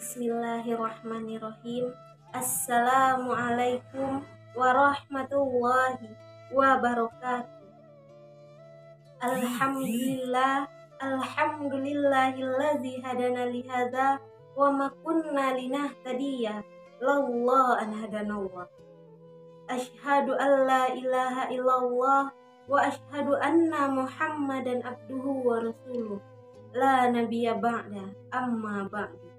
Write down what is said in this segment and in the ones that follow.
Bismillahirrahmanirrahim. Assalamualaikum warahmatullahi wabarakatuh. Alhamdulillahilladzi hadana lihadza wa ma kunna linahtadiya laullah an hadanallah. Asyhadu an la ilaha illallah wa asyhadu anna Muhammadan abduhu wa rasuluh. La nabiyya ba'da amma ba'du.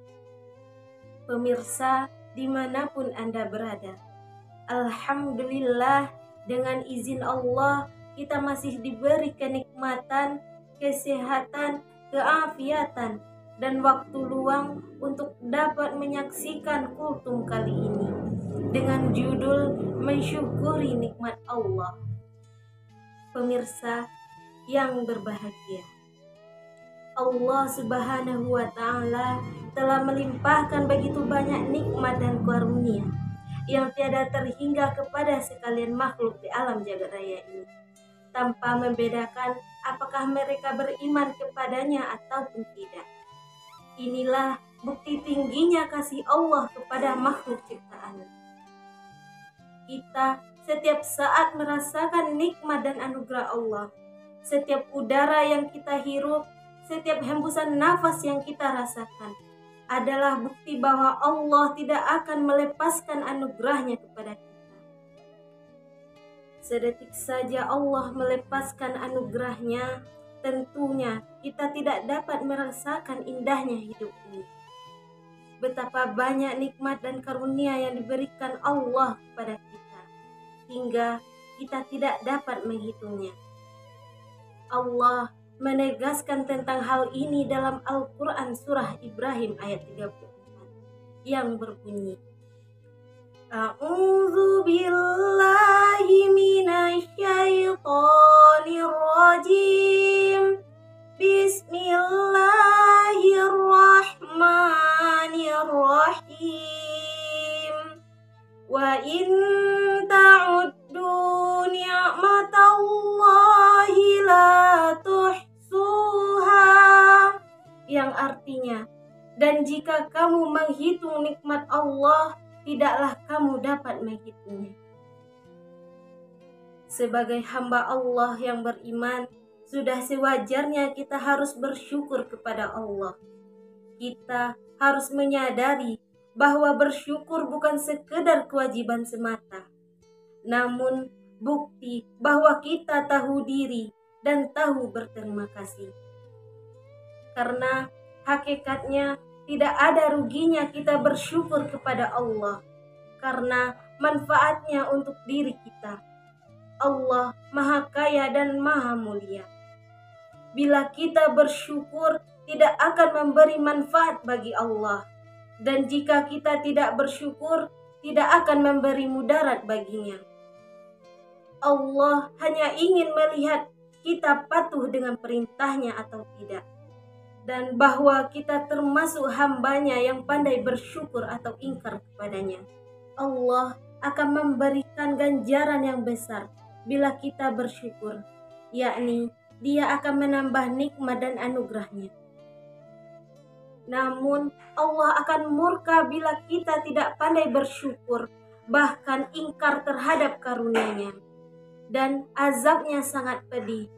Pemirsa dimanapun Anda berada, alhamdulillah dengan izin Allah kita masih diberi kenikmatan, kesehatan, keafiatan, dan waktu luang untuk dapat menyaksikan kultum kali ini dengan judul mensyukuri nikmat Allah. Pemirsa yang berbahagia, Allah Subhanahu wa Ta'ala telah melimpahkan begitu banyak nikmat dan karunia yang tiada terhingga kepada sekalian makhluk di alam jagat raya ini, tanpa membedakan apakah mereka beriman kepadanya ataupun tidak. Inilah bukti tingginya kasih Allah kepada makhluk ciptaan. Kita setiap saat merasakan nikmat dan anugerah Allah. Setiap udara yang kita hirup, setiap hembusan nafas yang kita rasakan adalah bukti bahwa Allah tidak akan melepaskan anugerahnya kepada kita. Sedetik saja Allah melepaskan anugerahnya, tentunya kita tidak dapat merasakan indahnya hidup ini. Betapa banyak nikmat dan karunia yang diberikan Allah kepada kita, hingga kita tidak dapat menghitungnya. Allah menegaskan tentang hal ini dalam Al-Quran surah Ibrahim ayat 34 yang berbunyi, A'udzu billahi minasyaitonir rajim. Bismillahirrahmanirrahim. Wa in ta'uddu ni'matallahi la tuhsuha, yang artinya, dan jika kamu menghitung nikmat Allah, tidaklah kamu dapat menghitungnya. Sebagai hamba Allah yang beriman, sudah sewajarnya kita harus bersyukur kepada Allah. Kita harus menyadari bahwa bersyukur bukan sekedar kewajiban semata, namun bukti bahwa kita tahu diri dan tahu berterima kasih. Karena hakikatnya tidak ada ruginya kita bersyukur kepada Allah, karena manfaatnya untuk diri kita. Allah Maha Kaya dan Maha Mulia. Bila kita bersyukur, tidak akan memberi manfaat bagi Allah. Dan jika kita tidak bersyukur, tidak akan memberi mudarat baginya. Allah hanya ingin melihat kita patuh dengan perintahnya atau tidak, dan bahwa kita termasuk hambanya yang pandai bersyukur atau ingkar kepadanya. Allah akan memberikan ganjaran yang besar bila kita bersyukur, yakni Dia akan menambah nikmat dan anugerahnya. Namun Allah akan murka bila kita tidak pandai bersyukur, bahkan ingkar terhadap karunia-Nya, dan azabnya sangat pedih.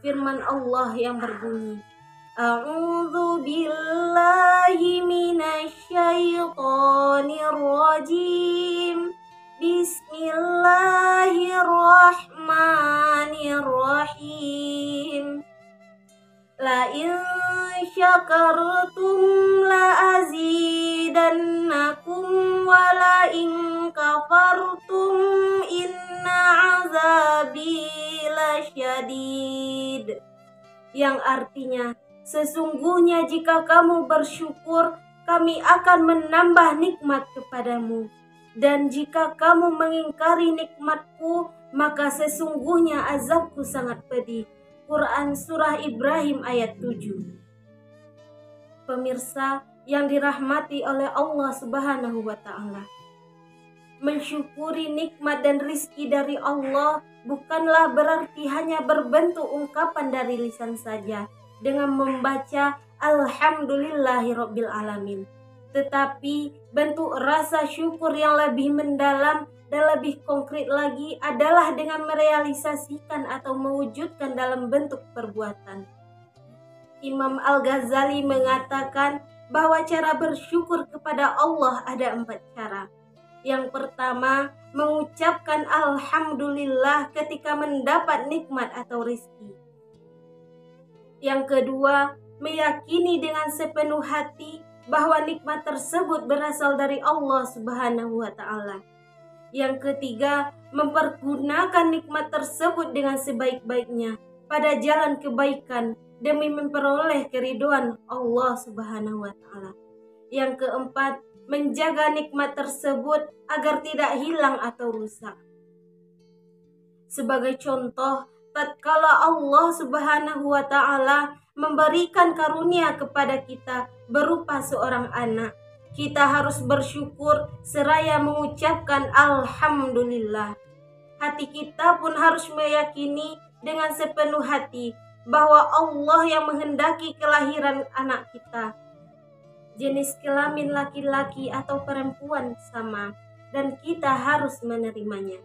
Firman Allah yang berbunyi, A'udzu billahi minasyaitonir rajim. Bismillahirrahmanirrahim. La in syakartum la azidannakum wa la in kafartum inna azabi lasyadid. Yang artinya, sesungguhnya jika kamu bersyukur, kami akan menambah nikmat kepadamu. Dan jika kamu mengingkari nikmatku, maka sesungguhnya azabku sangat pedih. Quran surah Ibrahim ayat 7. Pemirsa yang dirahmati oleh Allah Subhanahu wa Ta'ala, mensyukuri nikmat dan rizki dari Allah bukanlah berarti hanya berbentuk ungkapan dari lisan saja dengan membaca Alhamdulillahirabbil alamin, Tetapi bentuk rasa syukur yang lebih mendalam dan lebih konkret lagi adalah dengan merealisasikan atau mewujudkan dalam bentuk perbuatan. Imam Al-Ghazali mengatakan bahwa cara bersyukur kepada Allah ada 4 cara. Yang pertama, mengucapkan alhamdulillah ketika mendapat nikmat atau rezeki. Yang kedua, meyakini dengan sepenuh hati bahwa nikmat tersebut berasal dari Allah Subhanahu wa Ta'ala. Yang ketiga, mempergunakan nikmat tersebut dengan sebaik-baiknya pada jalan kebaikan demi memperoleh keridhaan Allah Subhanahu wa Ta'ala. Yang keempat, menjaga nikmat tersebut agar tidak hilang atau rusak. Sebagai contoh, tatkala Allah Subhanahu wa Ta'ala memberikan karunia kepada kita berupa seorang anak, kita harus bersyukur seraya mengucapkan alhamdulillah. Hati kita pun harus meyakini dengan sepenuh hati bahwa Allah yang menghendaki kelahiran anak kita, jenis kelamin laki-laki atau perempuan sama, dan kita harus menerimanya.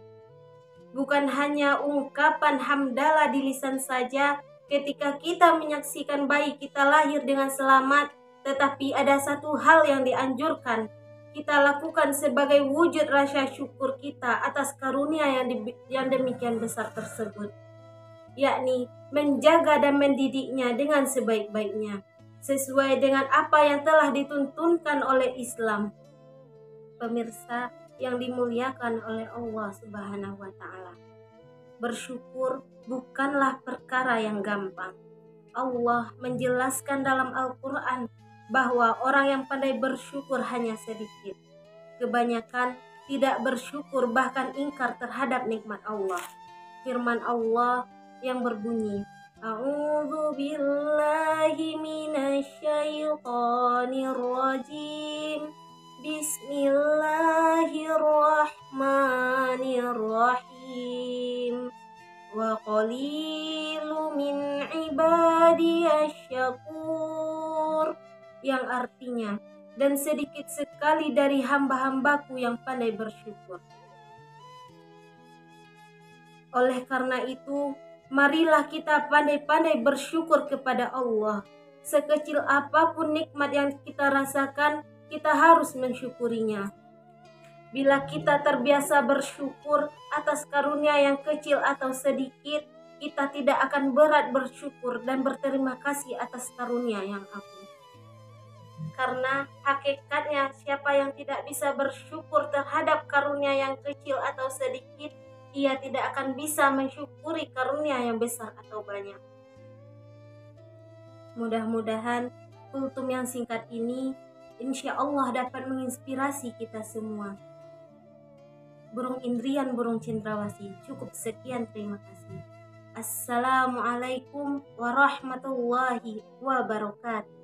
Bukan hanya ungkapan hamdalah di lisan saja ketika kita menyaksikan bayi kita lahir dengan selamat, tetapi ada satu hal yang dianjurkan kita lakukan sebagai wujud rasa syukur kita atas karunia yang demikian besar tersebut, yakni menjaga dan mendidiknya dengan sebaik-baiknya, sesuai dengan apa yang telah dituntunkan oleh Islam. Pemirsa yang dimuliakan oleh Allah Subhanahu wa Ta'ala, bersyukur bukanlah perkara yang gampang. Allah menjelaskan dalam Al-Quran bahwa orang yang pandai bersyukur hanya sedikit. Kebanyakan tidak bersyukur, bahkan ingkar terhadap nikmat Allah. Firman Allah yang berbunyi, A'udzu billahi minasyaitonir rajim. Bismillahirrahmanirrahim. Wa qalilu min ibadiyasy syakur, yang artinya, dan sedikit sekali dari hamba-hambaku yang pandai bersyukur. Oleh karena itu, marilah kita pandai-pandai bersyukur kepada Allah. Sekecil apapun nikmat yang kita rasakan, kita harus mensyukurinya. Bila kita terbiasa bersyukur atas karunia yang kecil atau sedikit, kita tidak akan berat bersyukur dan berterima kasih atas karunia yang agung. Karena hakikatnya siapa yang tidak bisa bersyukur terhadap karunia yang kecil atau sedikit, ia tidak akan bisa mensyukuri karunia yang besar atau banyak. Mudah-mudahan kultum yang singkat ini insya Allah dapat menginspirasi kita semua. Burung Indrian, burung cendrawasih. Cukup sekian, terima kasih. Assalamualaikum warahmatullahi wabarakatuh.